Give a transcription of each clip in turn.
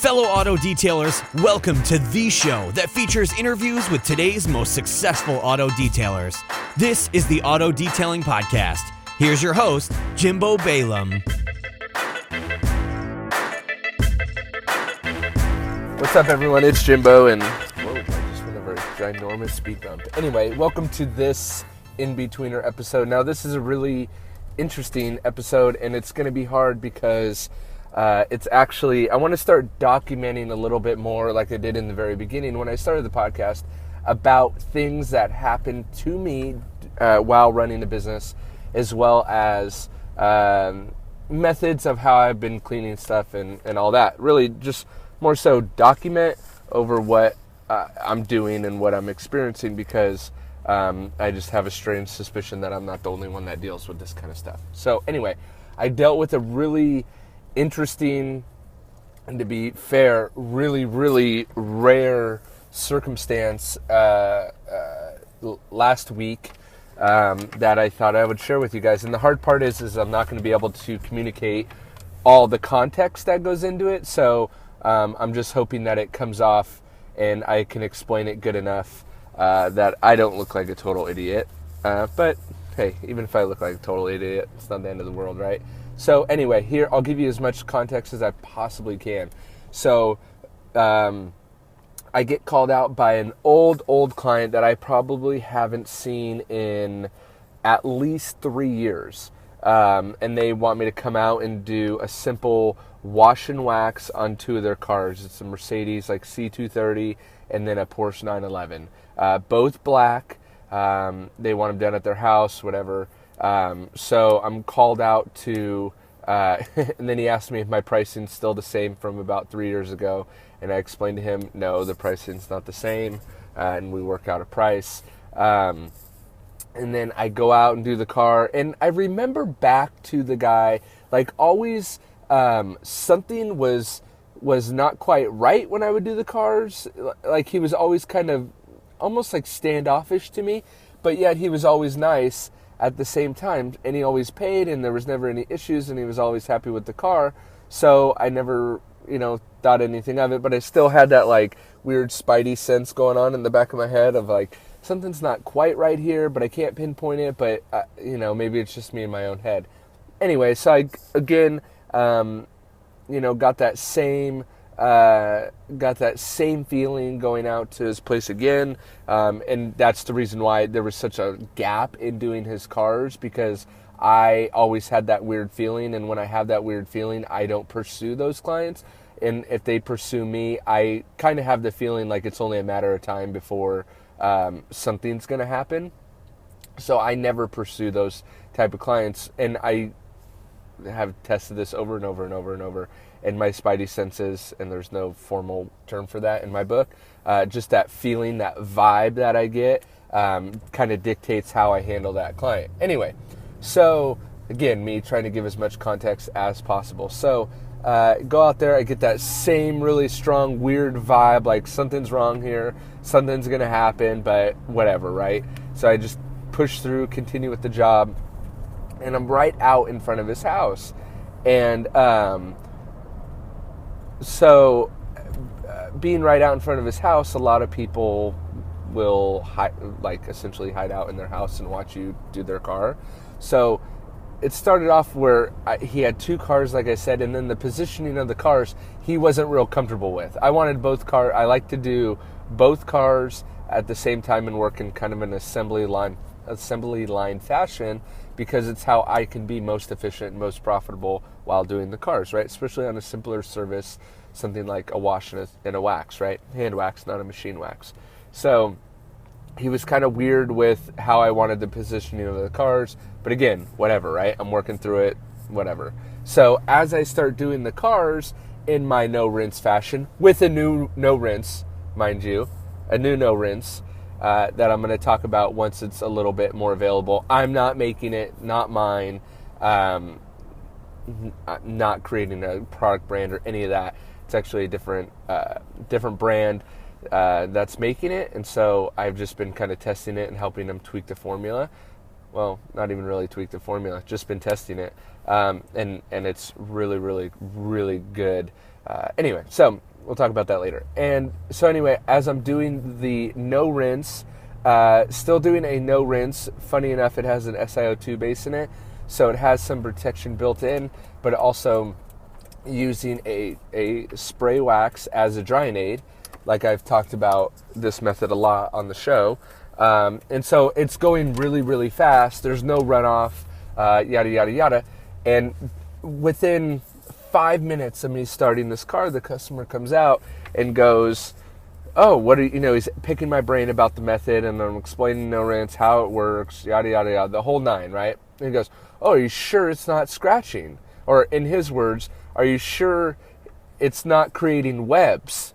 Fellow auto detailers, welcome to the show that features interviews with today's most successful auto detailers. This is the Auto Detailing Podcast. Here's your host, Jimbo Balaam. What's up, everyone? It's Jimbo, and whoa, I just went over a ginormous speed bump. Anyway, welcome to this in-betweener episode. Now, this is a really interesting episode, and it's going to be hard because it's actually, I want to start documenting a little bit more like I did in the very beginning when I started the podcast about things that happened to me while running a business, as well as methods of how I've been cleaning stuff and all that. Really just more so document over what I'm doing and what I'm experiencing, because I just have a strange suspicion that I'm not the only one that deals with this kind of stuff. So anyway, I dealt with a really interesting, and to be fair, really, really rare circumstance last week that I thought I would share with you guys. And the hard part is I'm not going to be able to communicate all the context that goes into it. So I'm just hoping that it comes off and I can explain it good enough that I don't look like a total idiot. But hey, even if I look like a total idiot, it's not the end of the world, right? So anyway, here, I'll give you as much context as I possibly can. So I get called out by an old client that I probably haven't seen in at least 3 years. And they want me to come out and do a simple wash and wax on two of their cars. It's a Mercedes like C230 and then a Porsche 911. Both black. They want them done at their house, whatever. So I'm called out to, and then he asked me if my pricing's still the same from about 3 years ago. And I explained to him, no, the pricing's not the same. And we work out a price. And then I go out and do the car. And I remember back to the guy, like always, something was not quite right when I would do the cars. Like he was always kind of almost like standoffish to me, but yet he was always nice at the same time, and he always paid, and there was never any issues, and he was always happy with the car. So I never, thought anything of it, but I still had that like weird spidey sense going on in the back of my head of like, something's not quite right here, but I can't pinpoint it, but maybe it's just me in my own head. Anyway, so I, again, got that same feeling going out to his place again, and that's the reason why there was such a gap in doing his cars, because I always had that weird feeling, and when I have that weird feeling, I don't pursue those clients, and if they pursue me, I kind of have the feeling like it's only a matter of time before something's going to happen, so I never pursue those type of clients, and I have tested this over and over and over and over, and my spidey senses, and there's no formal term for that in my book, just that feeling, that vibe that I get kind of dictates how I handle that client. Anyway, so again, me trying to give as much context as possible. So go out there, I get that same really strong, weird vibe, like something's wrong here, something's going to happen, but whatever, right? So I just push through, continue with the job, and I'm right out in front of his house. And so being right out in front of his house, a lot of people will essentially hide out in their house and watch you do their car. So it started off where he had two cars, like I said, and then the positioning of the cars he wasn't real comfortable with. I wanted both cars. I like to do both cars at the same time and work in kind of an assembly line fashion, because it's how I can be most efficient and most profitable while doing the cars, right? Especially on a simpler service, something like a wash and a wax, right? Hand wax, not a machine wax. So he was kind of weird with how I wanted the positioning of the cars, but again, whatever, right? I'm working through it, whatever. So as I start doing the cars in my no-rinse fashion, with a new no-rinse, mind you, a new no-rinse, that I'm going to talk about once it's a little bit more available. I'm not making it, not mine, not creating a product brand or any of that. It's actually a different brand that's making it, and so I've just been kind of testing it and helping them tweak the formula. Well, not even really tweak the formula, just been testing it, and it's really, really, really good. Anyway, so we'll talk about that later. And so anyway, as I'm doing the no rinse, still doing a no rinse. Funny enough, it has an SiO2 base in it, so it has some protection built in, but also using a spray wax as a drying aid. Like I've talked about this method a lot on the show. And so it's going really, really fast. There's no runoff, yada, yada, yada. And within 5 minutes of me starting this car, the customer comes out and goes, oh, what are you, he's picking my brain about the method, and I'm explaining no rinse, how it works, yada, yada, yada, the whole nine, right? And he goes, oh, are you sure it's not scratching? Or in his words, are you sure it's not creating webs?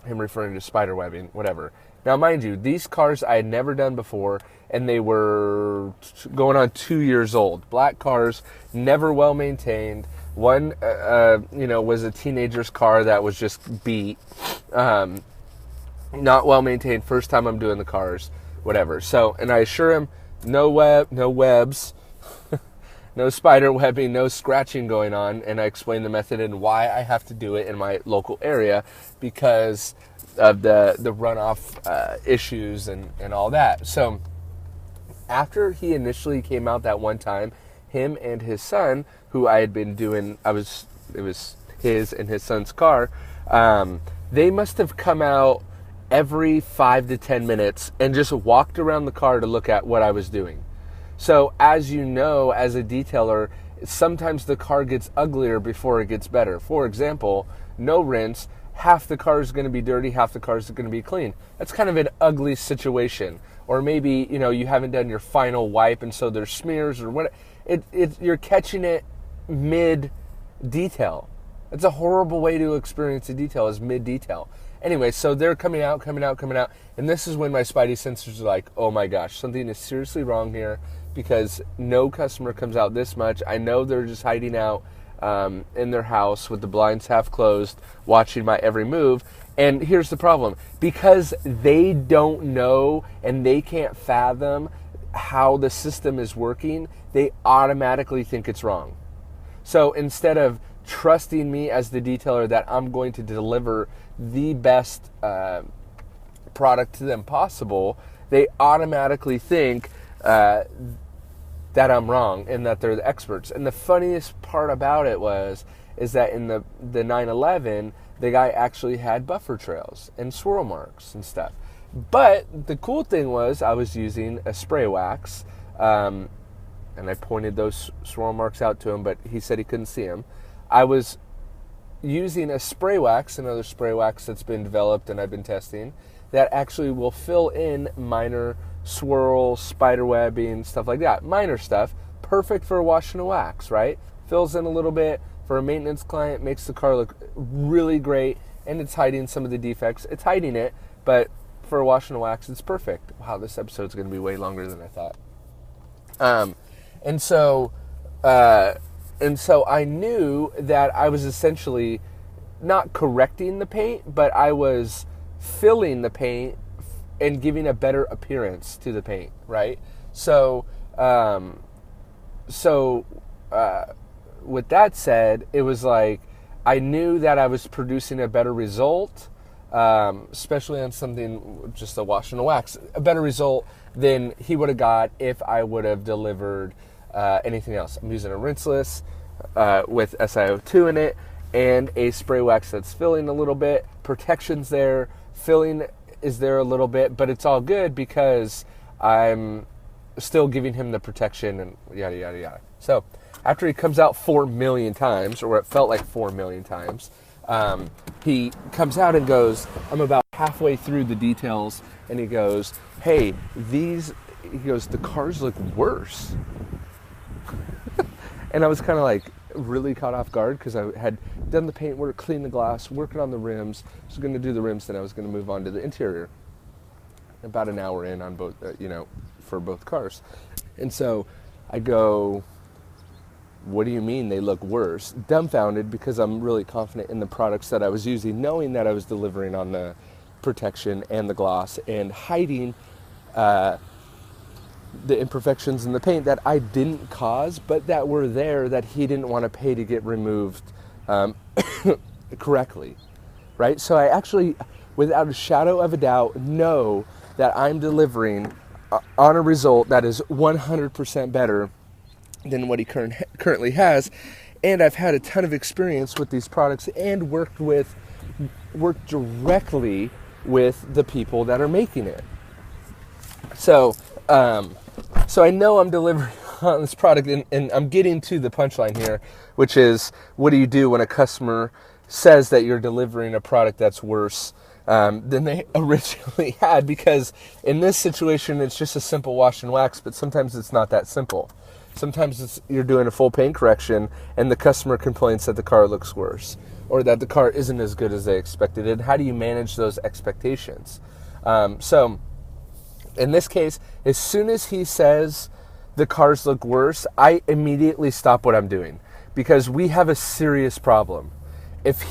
Him referring to spider webbing, whatever. Now, mind you, these cars I had never done before, and they were going on 2 years old. Black cars, never well maintained. One, was a teenager's car that was just beat. Not well maintained. First time I'm doing the cars, whatever. So, and I assure him, no webs, no spider webbing, no scratching going on. And I explain the method and why I have to do it in my local area because of the runoff issues and all that. So after he initially came out that one time, him and his son, who I had been doing, it was his and his son's car, they must have come out every 5 to 10 minutes and just walked around the car to look at what I was doing. So as you know, as a detailer, sometimes the car gets uglier before it gets better. For example, no rinse, half the car is going to be dirty, half the car is going to be clean. That's kind of an ugly situation. Or maybe, you haven't done your final wipe and so there's smears or what. You're catching it mid-detail. It's a horrible way to experience a detail, is mid-detail. Anyway, so they're coming out, and this is when my spidey sensors are like, oh my gosh, something is seriously wrong here, because no customer comes out this much. I know they're just hiding out in their house with the blinds half closed, watching my every move. And here's the problem. Because they don't know and they can't fathom how the system is working, they automatically think it's wrong. So instead of trusting me as the detailer that I'm going to deliver the best product to them possible, they automatically think that I'm wrong and that they're the experts. And the funniest part about it is that in the 911, the guy actually had buffer trails and swirl marks and stuff. But the cool thing was I was using a spray wax, and I pointed those swirl marks out to him, but he said he couldn't see them. I was using a spray wax, another spray wax that's been developed and I've been testing, that actually will fill in minor swirls, spider webbing, stuff like that. Minor stuff, perfect for wash and wax, right? Fills in a little bit for a maintenance client, makes the car look really great, and it's hiding some of the defects. It's hiding it, but for a wash and wax, it's perfect. Wow, this episode's going to be way longer than I thought. And so I knew that I was essentially not correcting the paint, but I was filling the paint and giving a better appearance to the paint, right? So with that said, it was like I knew that I was producing a better result, especially on something just a wash and a wax, a better result than he would have got if I would have delivered anything else. I'm using a rinseless with SiO2 in it and a spray wax that's filling a little bit. Protection's there, filling is there a little bit, but it's all good because I'm still giving him the protection and yada, yada, yada. So after he comes out 4 million times, or it felt like 4 million times, he comes out and goes, I'm about halfway through the details, and he goes, hey, the cars look worse. And I was kind of like really caught off guard because I had done the paint work, cleaned the glass, working on the rims. I was going to do the rims, then I was going to move on to the interior. About an hour in on both, for both cars. And so I go, what do you mean they look worse? Dumbfounded because I'm really confident in the products that I was using, knowing that I was delivering on the protection and the gloss and hiding the imperfections in the paint that I didn't cause, but that were there that he didn't want to pay to get removed correctly. right? So I actually, without a shadow of a doubt, know that I'm delivering on a result that is 100% better than what he currently has. And I've had a ton of experience with these products and worked directly with the people that are making it. So I know I'm delivering on this product, and I'm getting to the punchline here, which is, what do you do when a customer says that you're delivering a product that's worse than they originally had? Because in this situation, it's just a simple wash and wax, but sometimes it's not that simple. Sometimes you're doing a full paint correction, and the customer complains that the car looks worse, or that the car isn't as good as they expected. And how do you manage those expectations? So in this case, as soon as he says the cars look worse, I immediately stop what I'm doing, because we have a serious problem. If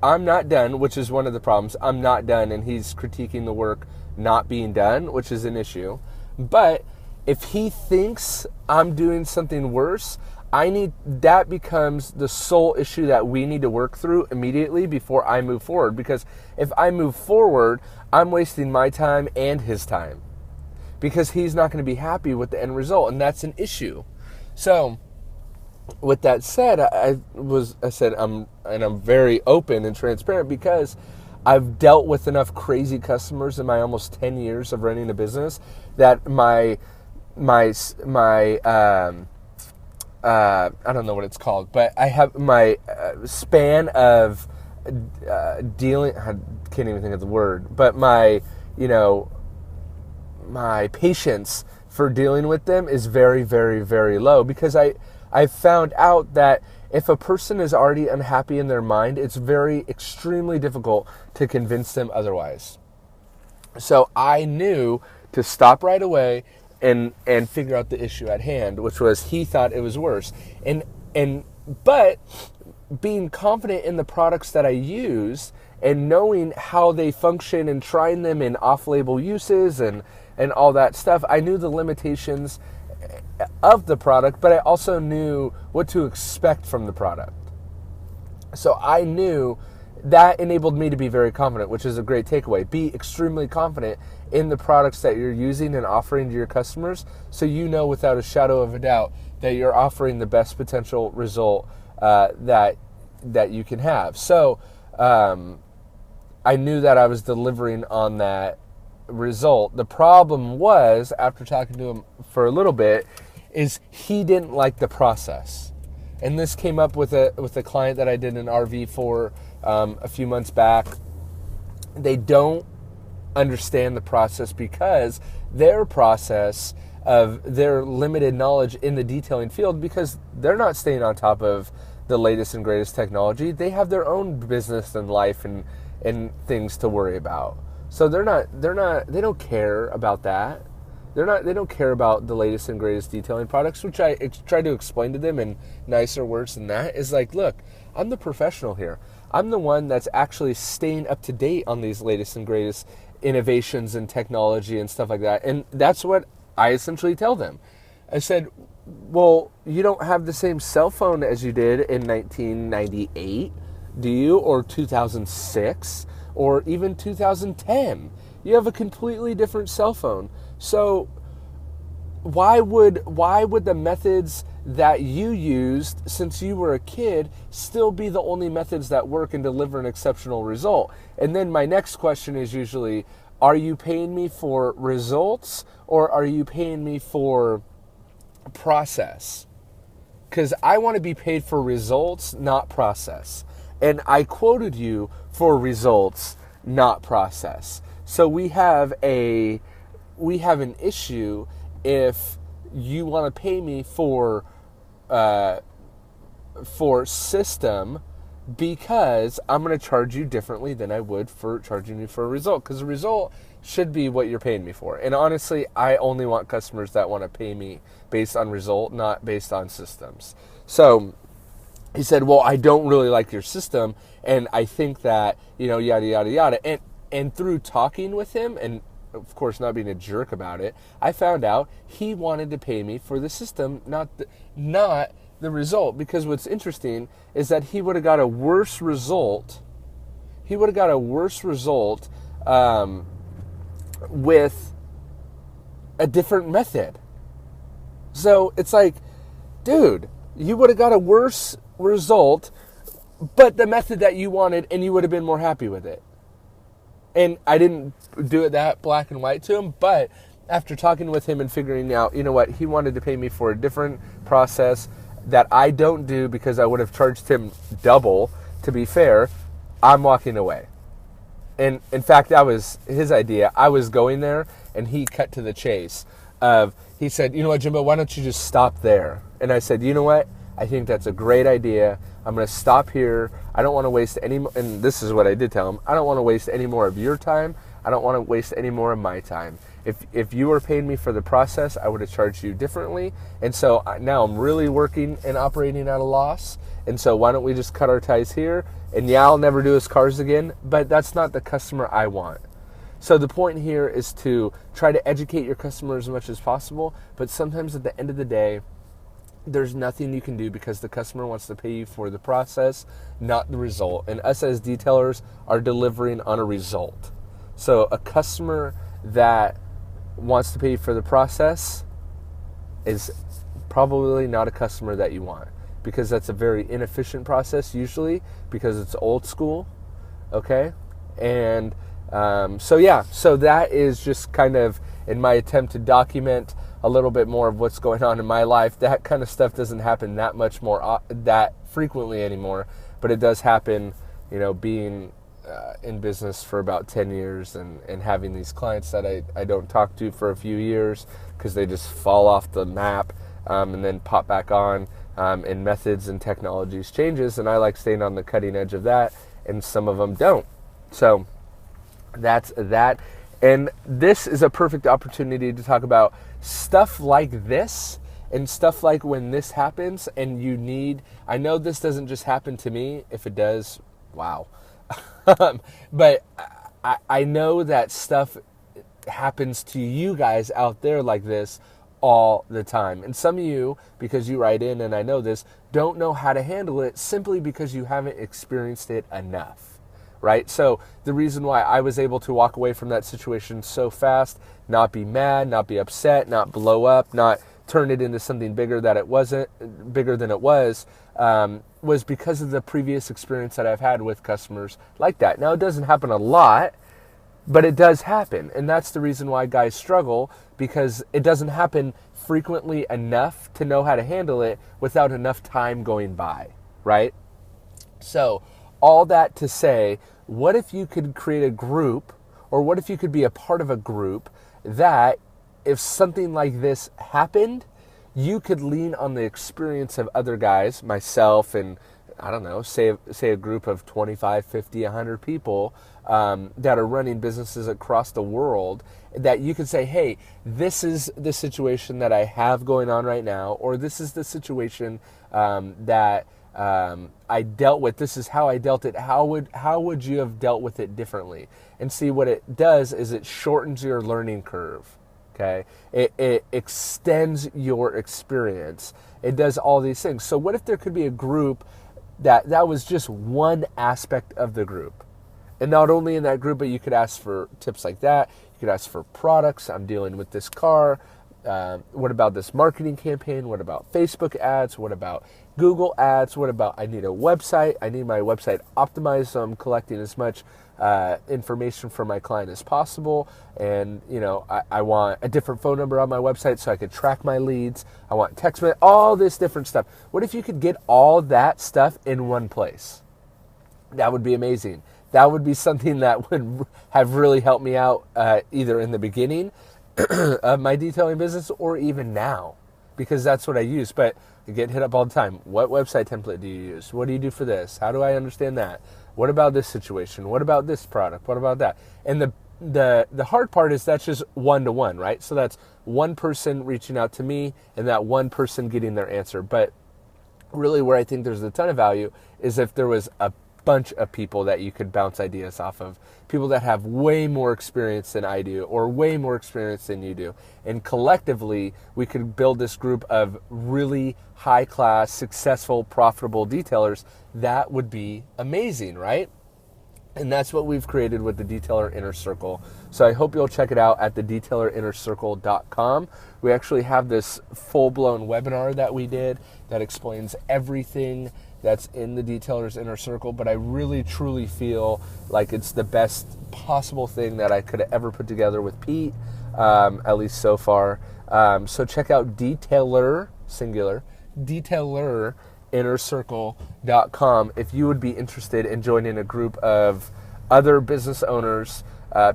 I'm not done, which is one of the problems, I'm not done, and he's critiquing the work not being done, which is an issue. But if he thinks I'm doing something worse, that becomes the sole issue that we need to work through immediately before I move forward. Because if I move forward, I'm wasting my time and his time, because he's not going to be happy with the end result, and that's an issue. So with that said, I'm very open and transparent, because I've dealt with enough crazy customers in my almost 10 years of running a business that I don't know what it's called, but I have my span of dealing, I can't even think of the word, but my patience for dealing with them is very, very, very low, because I found out that if a person is already unhappy in their mind, it's extremely difficult to convince them otherwise. So I knew to stop right away and figure out the issue at hand, which was, he thought it was worse. But being confident in the products that I use and knowing how they function and trying them in off-label uses and all that stuff, I knew the limitations of the product, but I also knew what to expect from the product. So I knew that enabled me to be very confident, which is a great takeaway. Be extremely confident in the products that you're using and offering to your customers, so you know without a shadow of a doubt that you're offering the best potential result that you can have. So I knew that I was delivering on that result. The problem was, after talking to him for a little bit, is he didn't like the process. And this came up with a client that I did an RV for a few months back. They don't understand the process, because their process of their limited knowledge in the detailing field, because they're not staying on top of the latest and greatest technology. They have their own business and life and things to worry about. So they don't care about that. They don't care about the latest and greatest detailing products, which I try to explain to them in nicer words than that. Is like, look, I'm the professional here. I'm the one that's actually staying up to date on these latest and greatest innovations and technology and stuff like that. And that's what I essentially tell them. I said, well, you don't have the same cell phone as you did in 1998, do you? Or 2006, or even 2010. You have a completely different cell phone. So why would the methods that you used since you were a kid still be the only methods that work and deliver an exceptional result? And then my next question is usually, are you paying me for results, or are you paying me for process? Because I want to be paid for results, not process. And I quoted you for results, not process. So we have an issue if you want to pay me for system, because I'm going to charge you differently than I would for charging you for a result, because a result should be what you're paying me for. And honestly, I only want customers that want to pay me based on result, not based on systems. So he said, well, I don't really like your system, and I think that, yada, yada, yada. And through talking with him, and of course not being a jerk about it, I found out he wanted to pay me for the system, not the result. Because what's interesting is that he would have got a worse result he would have got a worse result with a different method. So it's like, dude, you would have got a worse result, but the method that you wanted, and you would have been more happy with it. And I didn't do it that black and white to him, but after talking with him and figuring out, you know what, he wanted to pay me for a different process that I don't do because I would have charged him double, to be fair, I'm walking away. And in fact, that was his idea. I was going there, and he cut to the chase. He said, you know what, Jimbo, why don't you just stop there? And I said, you know what, I think that's a great idea. I'm going to stop here. I don't want to waste any more, and this is what I did tell him, I don't want to waste any more of your time. I don't want to waste any more of my time. If you were paying me for the process, I would have charged you differently. And so now I'm really working and operating at a loss. And so why don't we just cut our ties here? And yeah, I'll never do his cars again, but that's not the customer I want. So the point here is to try to educate your customer as much as possible, but sometimes at the end of the day, there's nothing you can do because the customer wants to pay you for the process, not the result. And us as detailers are delivering on a result. So a customer that wants to pay you for the process is probably not a customer that you want, because that's a very inefficient process usually because it's old school, okay? And so that is just kind of in my attempt to document a little bit more of what's going on in my life. That kind of stuff doesn't happen that much more, that frequently anymore, but it does happen, you know, being in business for about 10 years and having these clients that I don't talk to for a few years because they just fall off the map and then pop back on, and methods and technologies changes, and I like staying on the cutting edge of that, and some of them don't. So that's that. And this is a perfect opportunity to talk about stuff like this and stuff like when this happens and you need, I know this doesn't just happen to me. If it does, wow. But I know that stuff happens to you guys out there like this all the time. And some of you, because you write in, and I know this, don't know how to handle it simply because you haven't experienced it enough, right? So the reason why I was able to walk away from that situation so fast, not be mad, not be upset, not blow up, not turn it into something bigger than it was, was because of the previous experience that I've had with customers like that. Now, it doesn't happen a lot, but it does happen. And that's the reason why guys struggle, because it doesn't happen frequently enough to know how to handle it without enough time going by, right? So all that to say, what if you could create a group, or what if you could be a part of a group that if something like this happened, you could lean on the experience of other guys, myself, and I don't know, say a group of 25, 50, 100 people that are running businesses across the world, that you could say, hey, this is the situation that I have going on right now, or this is the situation that I dealt with. This is how I dealt it. How would you have dealt with it differently? And see, what it does is it shortens your learning curve. Okay, it extends your experience. It does all these things. So what if there could be a group that was just one aspect of the group? And not only in that group, but you could ask for tips like that. You could ask for products. I'm dealing with this car. What about this marketing campaign? What about Facebook ads? What about Google ads? What about I need a website? I need my website optimized so I'm collecting as much information from my client as possible. And, you know, I want a different phone number on my website so I could track my leads. I want text message, all this different stuff. What if you could get all that stuff in one place? That would be amazing. That would be something that would have really helped me out either in the beginning of my detailing business or even now, because that's what I use. But I get hit up all the time. What website template do you use? What do you do for this? How do I understand that? What about this situation? What about this product? What about that? And the hard part is that's just one-to-one, right? So that's one person reaching out to me and that one person getting their answer. But really where I think there's a ton of value is if there was a bunch of people that you could bounce ideas off of, people that have way more experience than I do or way more experience than you do. And collectively, we could build this group of really high-class, successful, profitable detailers. That would be amazing, right? And that's what we've created with the Detailer Inner Circle. So I hope you'll check it out at the Detailer-inner-circle.com. We actually have this full-blown webinar that we did that explains everything that's in the Detailer's Inner Circle, but I really truly feel like it's the best possible thing that I could have ever put together with Pete, at least so far. So check out Detailer, singular, Detailer-inner-circle.com if you would be interested in joining a group of other business owners.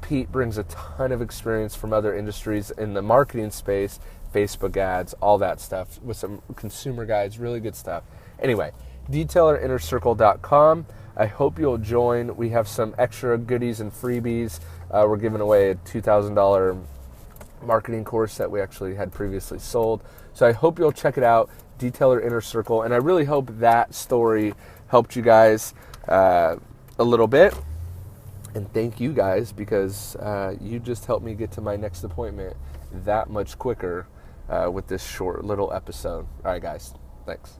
Pete brings a ton of experience from other industries in the marketing space, Facebook ads, all that stuff, with some consumer guides, really good stuff. Anyway, Detailer-inner-circle.com. I hope you'll join. We have some extra goodies and freebies. We're giving away a $2,000 marketing course that we actually had previously sold. So I hope you'll check it out, Detailer Inner Circle. And I really hope that story helped you guys a little bit. And thank you guys, because you just helped me get to my next appointment that much quicker with this short little episode. All right, guys. Thanks.